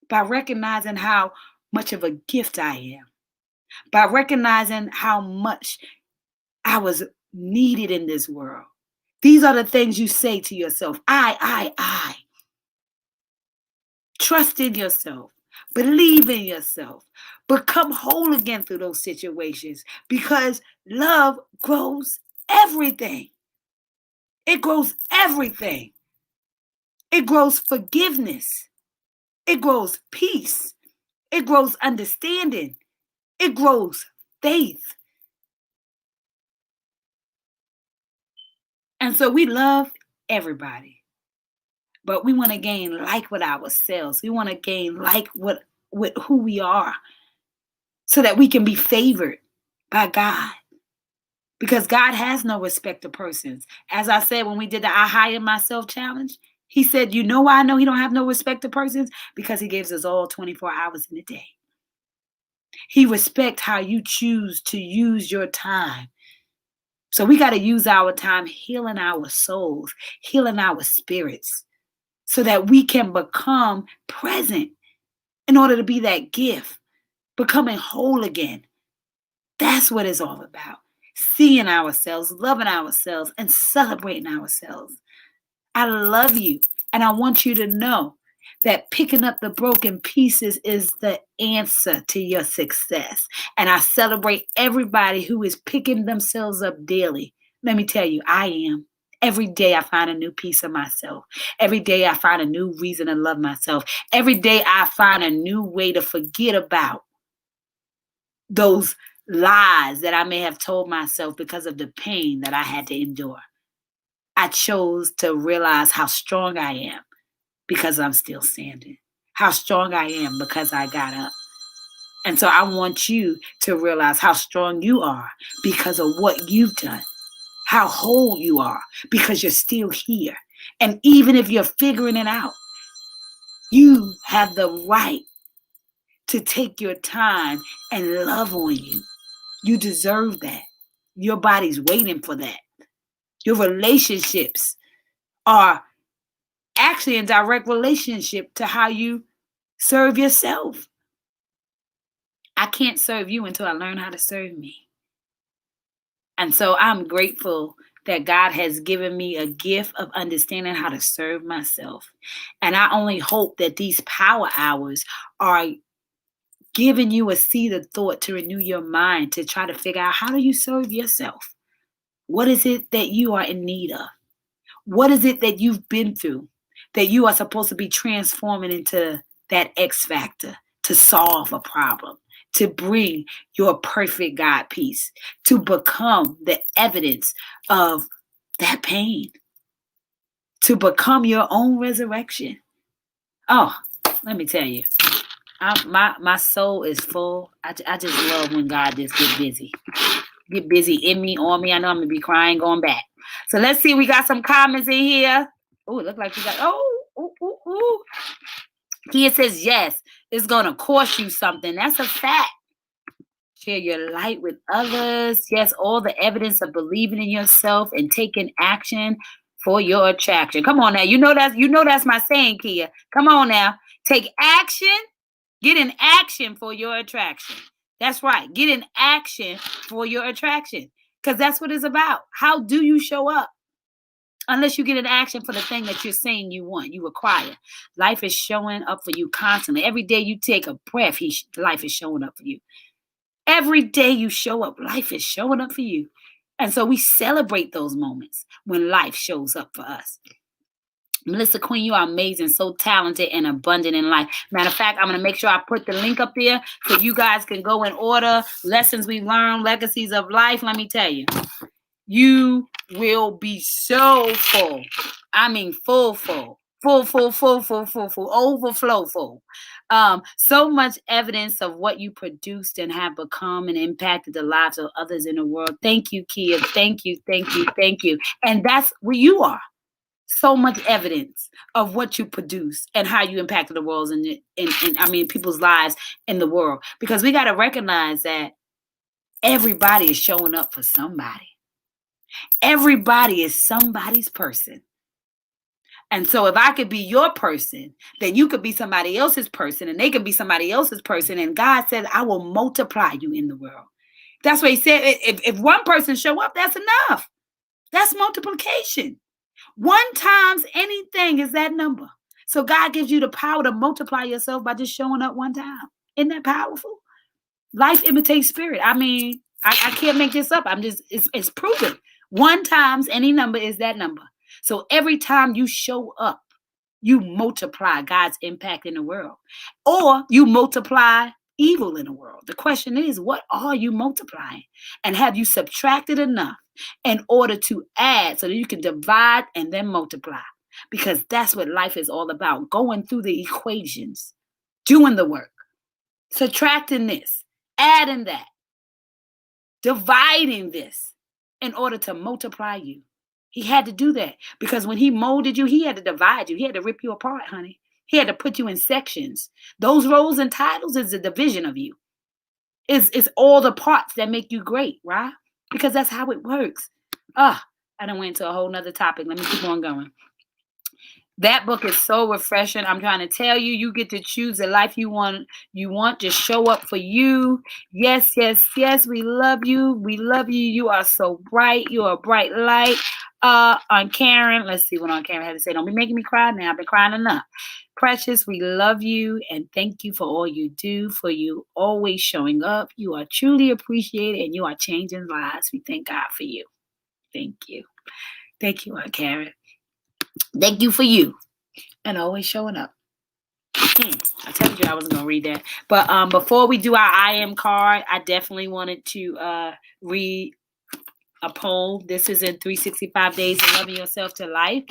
By recognizing how much of a gift I am. By recognizing how much I was needed in this world. These are the things you say to yourself. I. Trust in yourself. Believe in yourself. Become whole again through those situations because love grows everything. It grows everything. It grows forgiveness. It grows peace. It grows understanding. It grows faith. And so we love everybody. But we want to gain like with ourselves. We want to gain like with who we are so that we can be favored by God. Because God has no respect to persons. As I said when we did the I Hire Myself challenge, he said, you know why I know he don't have no respect to persons? Because he gives us all 24 hours in a day. He respects how you choose to use your time. So we got to use our time healing our souls, healing our spirits, so that we can become present in order to be that gift, becoming whole again. That's what it's all about. Seeing ourselves, loving ourselves, and celebrating ourselves. I love you, and I want you to know that picking up the broken pieces is the answer to your success. And I celebrate everybody who is picking themselves up daily. Let me tell you, I am. Every day I find a new piece of myself. Every day I find a new reason to love myself. Every day I find a new way to forget about those lies that I may have told myself because of the pain that I had to endure. I chose to realize how strong I am because I'm still standing. How strong I am because I got up. And so I want you to realize how strong you are because of what you've done. How whole you are because you're still here. And even if you're figuring it out, You have the right to take your time and love on you. You deserve that. Your body's waiting for that. Your relationships are actually in direct relationship to how you serve yourself. I can't serve you until I learn how to serve me. And so I'm grateful that God has given me a gift of understanding how to serve myself. And I only hope that these power hours are giving you a seed of thought to renew your mind, to try to figure out, how do you serve yourself? What is it that you are in need of? What is it that you've been through that you are supposed to be transforming into that X factor to solve a problem, to bring your perfect God peace, to become the evidence of that pain, to become your own resurrection? Oh, let me tell you, my soul is full. I just love when God just get busy in me, on me. I know I'm gonna be crying going back. So let's see. We got some comments in here. Oh, it looks like we got. Oh. Kia says yes. It's gonna cost you something. That's a fact. Share your light with others. Yes, all the evidence of believing in yourself and taking action for your attraction. Come on now. You know that's my saying, Kia. Come on now. Take action. Get in action for your attraction. That's right. Get in action for your attraction. Because that's what it's about. How do you show up? Unless you get in action for the thing that you're saying you want, you require. Life is showing up for you constantly. Every day you take a breath, life is showing up for you. Every day you show up, life is showing up for you. And so we celebrate those moments when life shows up for us. Melissa Queen, you are amazing, so talented and abundant in life. Matter of fact, I'm going to make sure I put the link up there so you guys can go in order. Lessons we learned, legacies of life. Let me tell you, you will be so full. I mean, full, overflow full. So much evidence of what you produced and have become and impacted the lives of others in the world. Thank you, Kia. Thank you. And that's where you are. So much evidence of what you produce and how you impacted the world and people's lives in the world. Because we got to recognize that everybody is showing up for somebody. Everybody is somebody's person. And so if I could be your person, then you could be somebody else's person, and they could be somebody else's person. And God said, I will multiply you in the world. That's what he said. If one person show up, that's enough. That's multiplication. 1 times anything is that number. So God gives you the power to multiply yourself by just showing up 1 time. Isn't that powerful? Life imitates spirit. I mean, I can't make this up. It's proven. 1 times any number is that number. So every time you show up, you multiply God's impact in the world. Or you multiply evil in the world. The question is, what are you multiplying? And have you subtracted enough in order to add so that you can divide and then multiply? Because that's what life is all about. Going through the equations, doing the work, subtracting this, adding that, dividing this in order to multiply you. He had to do that because when he molded you, he had to divide you. He had to rip you apart, honey. He had to put you in sections. Those roles and titles is the division of you. It's all the parts that make you great, right? Because that's how it works. I done went to a whole nother topic. Let me keep on going. That book is so refreshing. I'm trying to tell you, you get to choose the life you want. You want to show up for you. Yes. We love you. We love you. You are so bright. You are a bright light. On Karen, let's see what on Karen had to say. Don't be making me cry now. I've been crying enough. Precious, we love you and thank you for all you do, for you always showing up. You are truly appreciated and you are changing lives. We thank God for you. Thank you. Thank you, Aunt Karen. Thank you for you and always showing up. I told you I wasn't going to read that. But before we do our I am card, I definitely wanted to read a poll. This is in 365 Days of Loving Yourself to Life.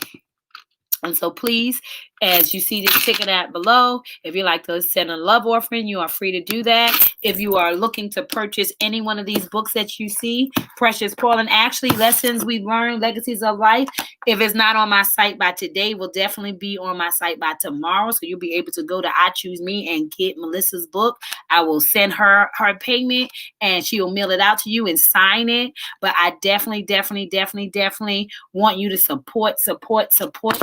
And so please As you see this ticket at below, if you like to send a love offering, you are free to do that. If you are looking to purchase any one of these books that you see, Precious Paul and Ashley, Lessons We've Learned, Legacies of Life, if it's not on my site by today, will definitely be on my site by tomorrow. So you'll be able to go to I Choose Me and get Melissa's book. I will send her payment and she will mail it out to you and sign it. But I definitely want you to support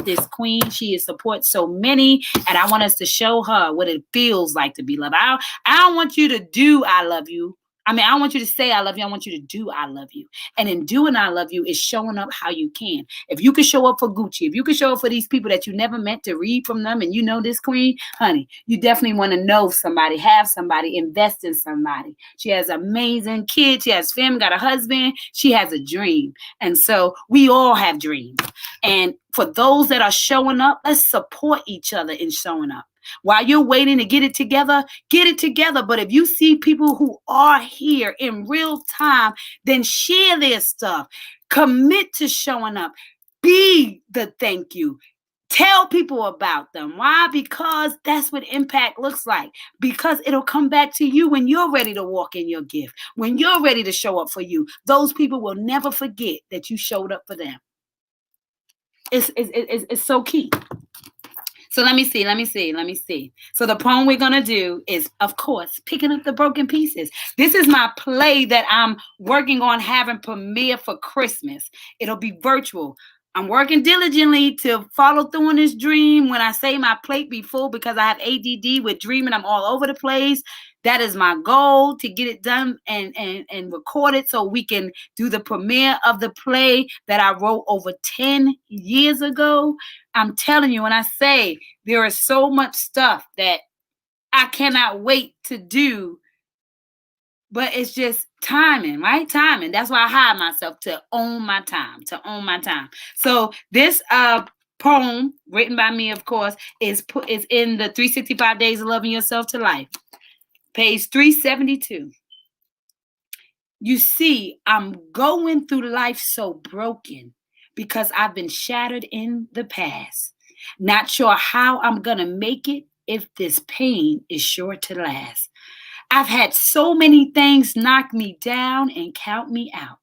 this queen. She supports so many, and I want us to show her what it feels like to be loved. I don't want you to do I love you. I mean, I don't want you to say I love you. I want you to do I love you. And in doing I love you is showing up how you can. If you could show up for Gucci, if you could show up for these people that you never meant to read from them, and you know this queen, honey, you definitely want to know somebody, have somebody, invest in somebody. She has amazing kids. She has family, got a husband. She has a dream. And so we all have dreams. And for those that are showing up, let's support each other in showing up. While you're waiting to get it together, get it together. But if you see people who are here in real time, then share their stuff. Commit to showing up. Be the thank you. Tell people about them. Why? Because that's what impact looks like. Because it'll come back to you when you're ready to walk in your gift. When you're ready to show up for you. Those people will never forget that you showed up for them. It's so key. So let me see. So the poem we're going to do is, of course, Picking Up the Broken Pieces. This is my play that I'm working on having premiere for Christmas. It'll be virtual. I'm working diligently to follow through on this dream. When I say my plate be full because I have ADD with dreaming, I'm all over the place. That is my goal, to get it done and record it so we can do the premiere of the play that I wrote over 10 years ago. I'm telling you, when I say there is so much stuff that I cannot wait to do, but it's just timing, right? Timing. That's why I hire myself to own my time, So this poem, written by me, of course, is in the 365 Days of Loving Yourself to Life. Page 372. You see, I'm going through life so broken because I've been shattered in the past. Not sure how I'm going to make it if this pain is sure to last. I've had so many things knock me down and count me out.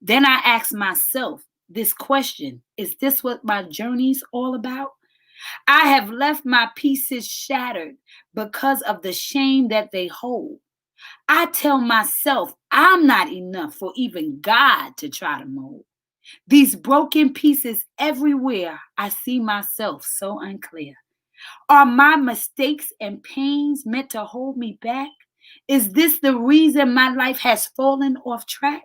Then I ask myself this question: is this what my journey's all about? I have left my pieces shattered because of the shame that they hold. I tell myself I'm not enough for even God to try to mold. These broken pieces everywhere, I see myself so unclear. Are my mistakes and pains meant to hold me back? Is this the reason my life has fallen off track?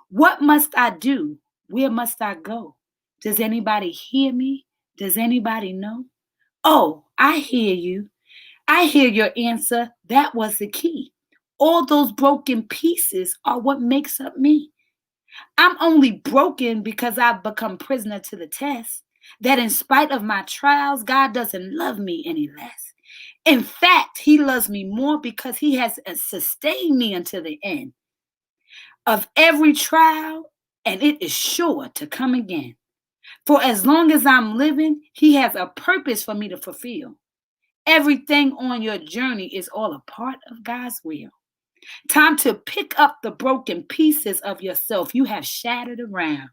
What must I do? Where must I go? Does anybody hear me? Does anybody know? Oh, I hear you. I hear your answer. That was the key. All those broken pieces are what makes up me. I'm only broken because I've become prisoner to the test. That in spite of my trials, God doesn't love me any less. In fact, he loves me more because he has sustained me until the end of every trial, and it is sure to come again. For as long as I'm living, he has a purpose for me to fulfill. Everything on your journey is all a part of God's will. Time to pick up the broken pieces of yourself you have shattered around.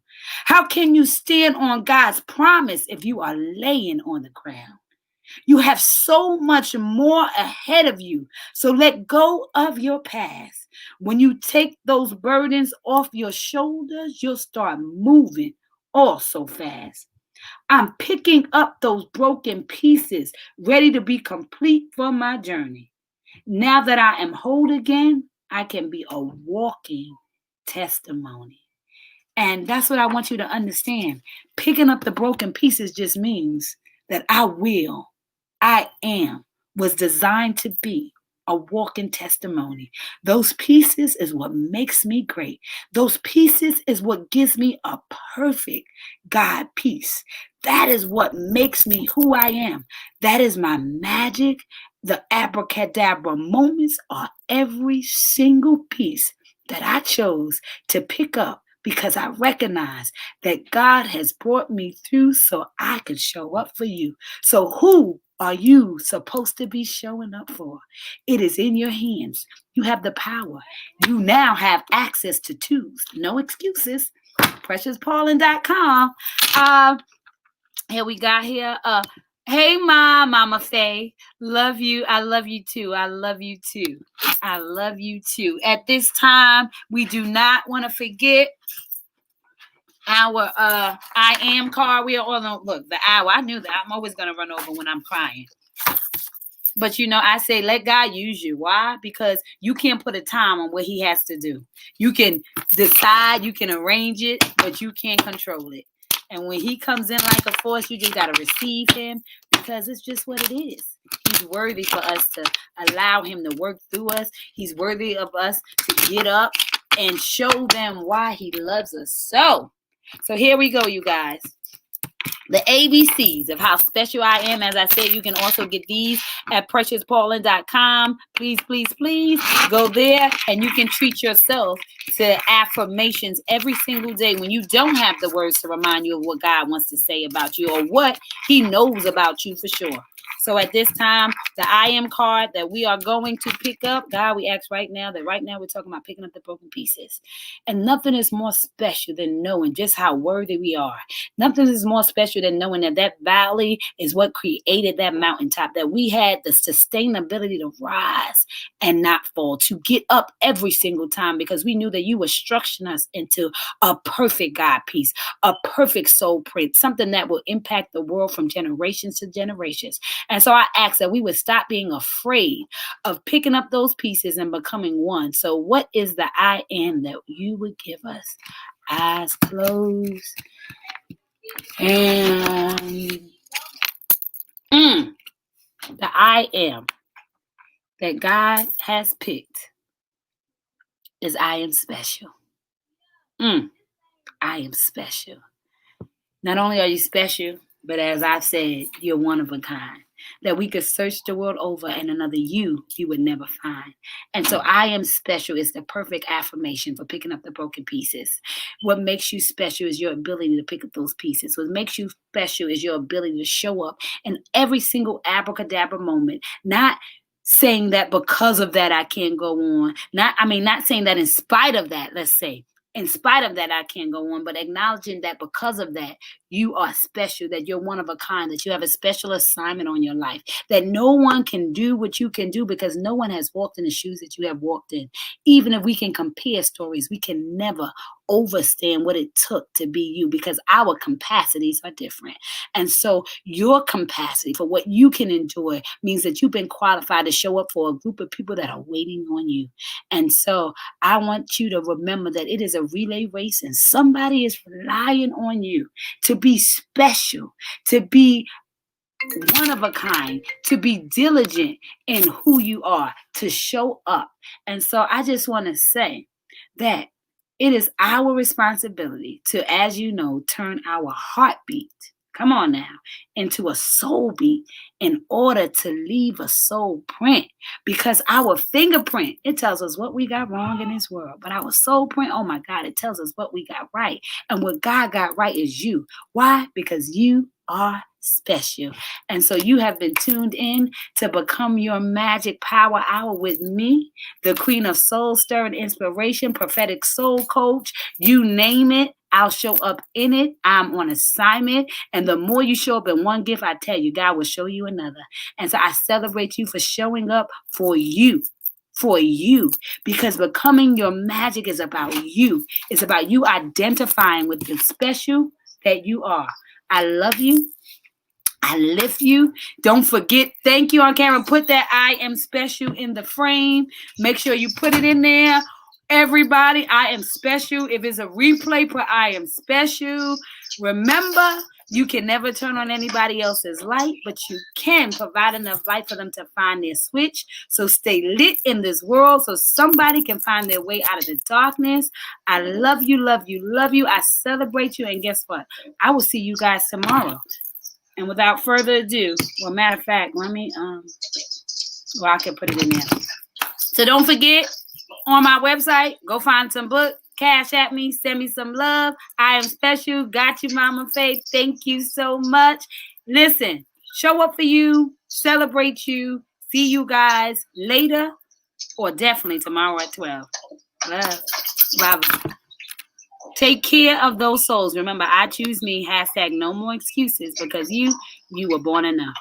How can you stand on God's promise if you are laying on the ground? You have so much more ahead of you. So let go of your past. When you take those burdens off your shoulders, you'll start moving all so fast. I'm picking up those broken pieces, ready to be complete for my journey. Now that I am whole again, I can be a walking testimony. And that's what I want you to understand. Picking up the broken pieces just means that I am, was designed to be a walking testimony. Those pieces is what makes me great. Those pieces is what gives me a perfect God peace. That is what makes me who I am. That is my magic. The abracadabra moments are every single piece that I chose to pick up because I recognize that God has brought me through so I could show up for you. So who are you supposed to be showing up for? It is in your hands. You have the power. You now have access to tools. No excuses. PreciousPaulin.com. Here we got here. Hey, Mama Faye. Love you. I love you too. I love you too. I love you too. At this time, we do not want to forget our I am card. We are all on, look, the hour. I knew that. I'm always going to run over when I'm crying. But, I say let God use you. Why? Because you can't put a time on what he has to do. You can decide, you can arrange it, but you can't control it. And when he comes in like a force, you just got to receive him because it's just what it is. He's worthy for us to allow him to work through us. He's worthy of us to get up and show them why he loves us so. So here we go, you guys. The ABCs of how special I am. As I said, you can also get these at PreciousPaulin.com. Please, please, please go there and you can treat yourself to affirmations every single day when you don't have the words to remind you of what God wants to say about you or what he knows about you for sure. So at this time, the I am card that we are going to pick up, God, we ask right now we're talking about picking up the broken pieces. And nothing is more special than knowing just how worthy we are. Nothing is more special than knowing that valley is what created that mountaintop, that we had the sustainability to rise and not fall, to get up every single time because we knew that you were structuring us into a perfect God piece, a perfect soul print, something that will impact the world from generations to generations. And so I ask that we would stop being afraid of picking up those pieces and becoming one. So what is the I am that you would give us? Eyes closed. And the I am that God has picked is I am special. I am special. Not only are you special, but as I've said, you're one of a kind. That we could search the world over and another you would never find. And so I am special is the perfect affirmation for picking up the broken pieces. What makes you special is your ability to pick up those pieces. What makes you special is your ability to show up in every single abracadabra moment. Not saying that because of that I can't go on. Not saying that in spite of that, let's say. In spite of that, I can't go on, but acknowledging that because of that, you are special, that you're one of a kind, that you have a special assignment on your life, that no one can do what you can do because no one has walked in the shoes that you have walked in. Even if we can compare stories, we can never overstand what it took to be you because our capacities are different. And so your capacity for what you can enjoy means that you've been qualified to show up for a group of people that are waiting on you. And so I want you to remember that it is a relay race and somebody is relying on you to be special, to be one of a kind, to be diligent in who you are, to show up. And so I just want to say that it is our responsibility to, as you know, turn our heartbeat, come on now, into a soul beat in order to leave a soul print. Because our fingerprint, it tells us what we got wrong in this world. But our soul print, oh my God, it tells us what we got right. And what God got right is you. Why? Because you are special. And so you have been tuned in to Become Your Magic Power Hour with me, the Queen of Soul Stirring Inspiration, Prophetic Soul Coach, you name it. I'll show up in it. I'm on assignment. And the more you show up in one gift, I tell you, God will show you another. And so I celebrate you for showing up for you. For you, because becoming your magic is about you. It's about you identifying with the special that you are. I love you. I lift you. Don't forget, thank you on camera. Put that I am special in the frame. Make sure you put it in there. Everybody, I am special. If it's a replay, put I am special. Remember, you can never turn on anybody else's light, but you can provide enough light for them to find their switch. So stay lit in this world so somebody can find their way out of the darkness. I love you, love you, love you. I celebrate you. And guess what? I will see you guys tomorrow. And without further ado, well, matter of fact, let me, I can put it in there. So don't forget, on my website, go find some books. Cash at me. Send me some love. I am special. Got you, Mama Faith. Thank you so much. Listen, show up for you. Celebrate you. See you guys later or definitely tomorrow at 12. Love. Bye-bye. Take care of those souls. Remember, I choose me. # no more excuses because you were born enough.